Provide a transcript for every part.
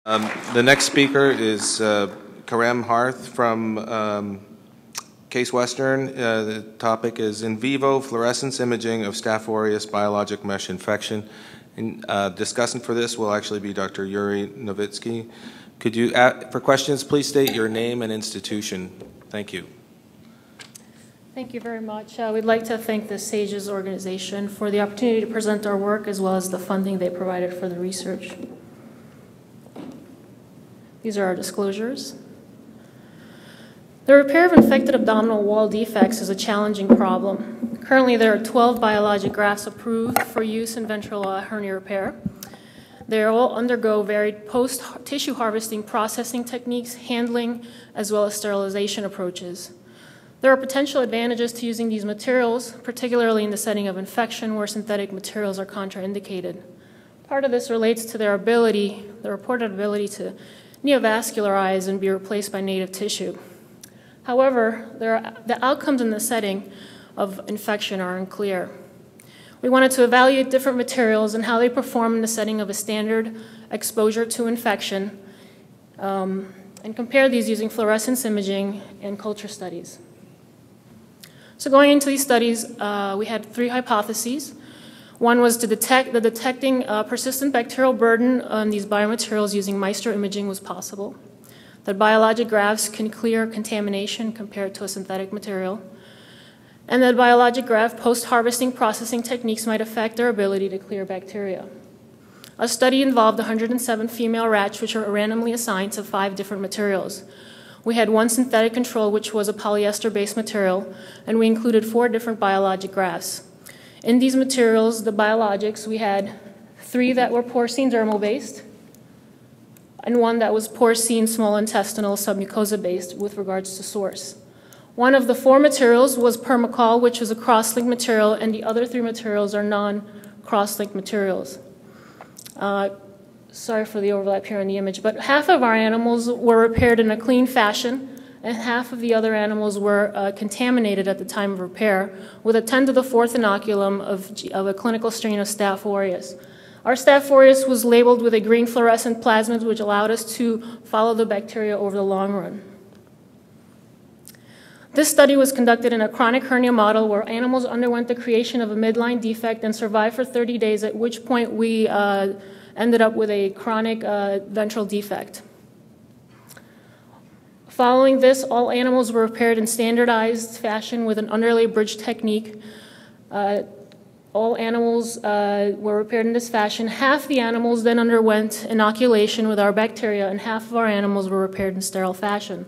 The next speaker is Karem Harth from Case Western. The topic is in vivo fluorescence imaging of Staph aureus biologic mesh infection. And discussant for this will actually be Dr. Yuri Novitsky. Could you, for questions, please state your name and institution. Thank you. Thank you very much. We'd like to thank the SAGES organization for the opportunity to present our work as well as the funding they provided for the research. These are our disclosures. The repair of infected abdominal wall defects is a challenging problem. Currently, there are 12 biologic grafts approved for use in ventral hernia repair. They all undergo varied post-tissue harvesting processing techniques, handling, as well as sterilization approaches. There are potential advantages to using these materials, particularly in the setting of infection where synthetic materials are contraindicated. Part of this relates to their ability, the reported ability to neovascularize and be replaced by native tissue. However, the outcomes in the setting of infection are unclear. We wanted to evaluate different materials and how they perform in the setting of a standard exposure to infection and compare these using fluorescence imaging and culture studies. So going into these studies, we had 3 hypotheses. One was to detecting persistent bacterial burden on these biomaterials using Maestro imaging was possible, that biologic grafts can clear contamination compared to a synthetic material, and that biologic graft post-harvesting processing techniques might affect their ability to clear bacteria. A study involved 107 female rats, which were randomly assigned to 5 different materials. We had 1 synthetic control, which was a polyester-based material, and we included 4 different biologic grafts. In these materials, the biologics, we had 3 that were porcine dermal-based, and 1 that was porcine small intestinal submucosa-based with regards to source. One of the 4 materials was permacol, which was a cross-linked material, and the other 3 materials are non-cross-linked materials. Sorry for the overlap here in the image, but half of our animals were repaired in a clean fashion, and half of the other animals were contaminated at the time of repair with a 10 to the 4th inoculum of a clinical strain of Staph aureus. Our Staph aureus was labeled with a green fluorescent plasmid, which allowed us to follow the bacteria over the long run. This study was conducted in a chronic hernia model where animals underwent the creation of a midline defect and survived for 30 days, at which point we ended up with a chronic ventral defect. Following this, all animals were repaired in standardized fashion with an underlay bridge technique. All animals were repaired in this fashion. Half the animals then underwent inoculation with our bacteria, and half of our animals were repaired in sterile fashion.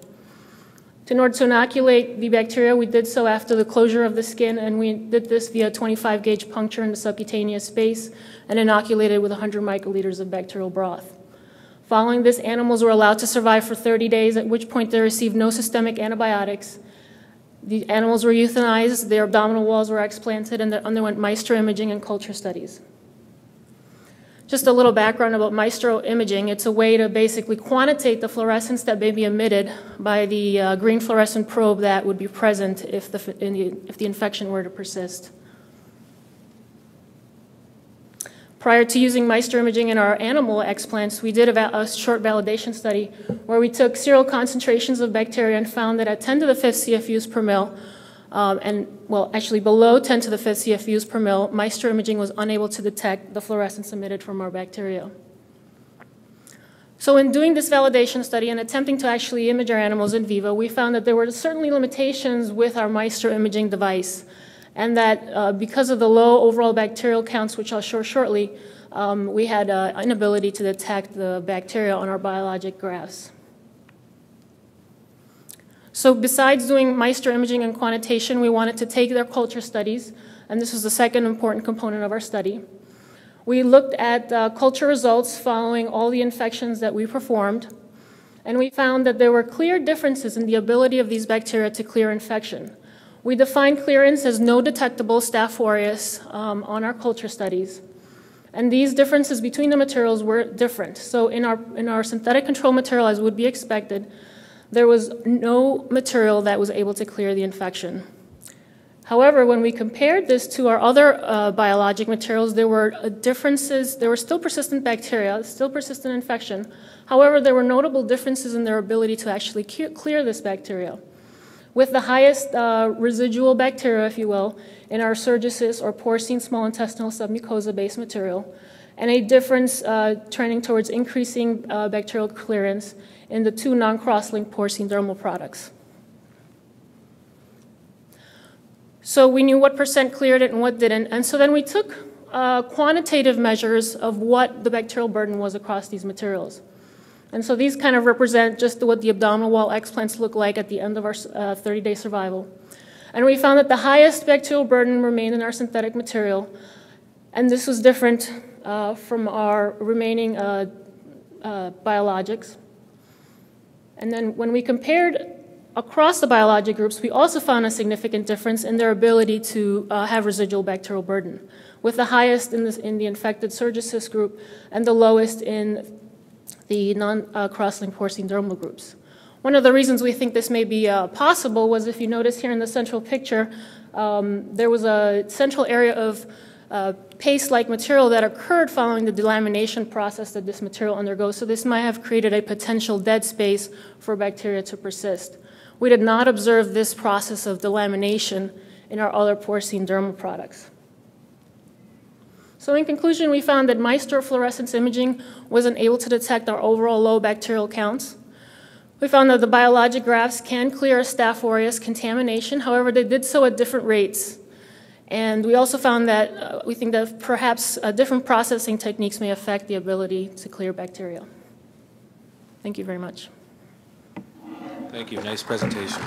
In order to inoculate the bacteria, we did so after the closure of the skin, and we did this via 25-gauge puncture in the subcutaneous space and inoculated with 100 microliters of bacterial broth. Following this, animals were allowed to survive for 30 days, at which point they received no systemic antibiotics. The animals were euthanized, their abdominal walls were explanted, and they underwent Maestro imaging and culture studies. Just a little background about Maestro imaging. It's a way to basically quantitate the fluorescence that may be emitted by the green fluorescent probe that would be present if the infection were to persist. Prior to using Maestro imaging in our animal explants, we did a short validation study where we took serial concentrations of bacteria and found that at 10 to the 5th CFUs per mil, actually below 10 to the 5th CFUs per mil, Maestro imaging was unable to detect the fluorescence emitted from our bacteria. So in doing this validation study and attempting to actually image our animals in vivo, we found that there were certainly limitations with our Maestro imaging device, and that because of the low overall bacterial counts, which I'll show shortly, we had an inability to detect the bacteria on our biologic grafts. So besides doing Maestro imaging and quantitation, we wanted to take their culture studies, and this was the second important component of our study. We looked at culture results following all the infections that we performed, and we found that there were clear differences in the ability of these bacteria to clear infection. We defined clearance as no detectable Staph aureus on our culture studies, and these differences between the materials were different. So in our synthetic control material, as would be expected, there was no material that was able to clear the infection. However, when we compared this to our other biologic materials, there were differences. There were still persistent bacteria, still persistent infection. However, there were notable differences in their ability to actually clear this bacteria, with the highest residual bacteria, if you will, in our Surgices or porcine small intestinal submucosa-based material, and a difference trending towards increasing bacterial clearance in the two non-cross-linked porcine dermal products. So we knew what percent cleared it and what didn't, and so then we took quantitative measures of what the bacterial burden was across these materials. And so these kind of represent just what the abdominal wall explants look like at the end of our 30-day survival. And we found that the highest bacterial burden remained in our synthetic material, and this was different from our remaining biologics. And then when we compared across the biologic groups, we also found a significant difference in their ability to have residual bacterial burden, with the highest in the infected Surgices group and the lowest in the non-cross-linked porcine dermal groups. One of the reasons we think this may be possible was, if you notice here in the central picture, there was a central area of paste-like material that occurred following the delamination process that this material undergoes. So this might have created a potential dead space for bacteria to persist. We did not observe this process of delamination in our other porcine dermal products. So in conclusion, we found that Maestro fluorescence imaging wasn't able to detect our overall low bacterial counts. We found that the biologic grafts can clear a Staph aureus contamination. However, they did so at different rates. And we also found that we think that perhaps different processing techniques may affect the ability to clear bacteria. Thank you very much. Thank you. Nice presentation.